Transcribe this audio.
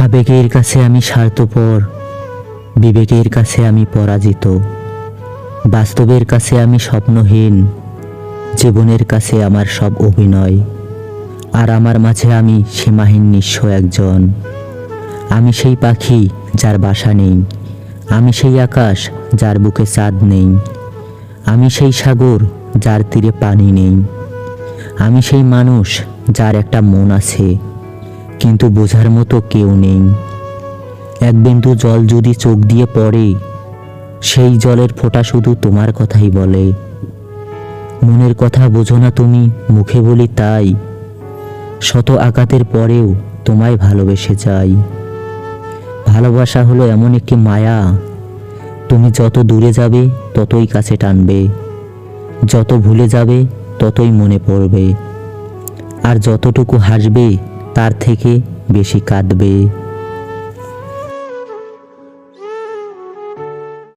আবেগের কাছে আমি স্বার্থপর, বিবেকের কাছে আমি পরাজিত, বাস্তবের কাছে আমি স্বপ্নহীন, জীবনের কাছে আমার সব অভিনয়। আর আমার মাঝে আমি সীমাহীন নিঃস্ব একজন। আমি সেই পাখি যার বাসা নেই, আমি সেই আকাশ যার বুকে চাঁদ নেই, আমি সেই সাগর যার তীরে পানি নেই, আমি সেই মানুষ যার একটা মন আছে কিন্তু বোঝার মতো কেউ নেই। এক বিন্দু জল যদি চোখ দিয়ে পড়ে, সেই জলের ফোঁটা শুধু তোমার কথাই বলে। মনের কথা বোঝো না তুমি, মুখে বলি তাই, শত আঘাতের পরেও তোমায় ভালোবেসে যাই। ভালোবাসা হলো এমন একটি মায়া, তুমি যত দূরে যাবে ততই কাছে টানবে, যত ভুলে যাবে ততই মনে পড়বে, আর যতটুকু হাসবে তার থেকে বেশি কাঁদবে।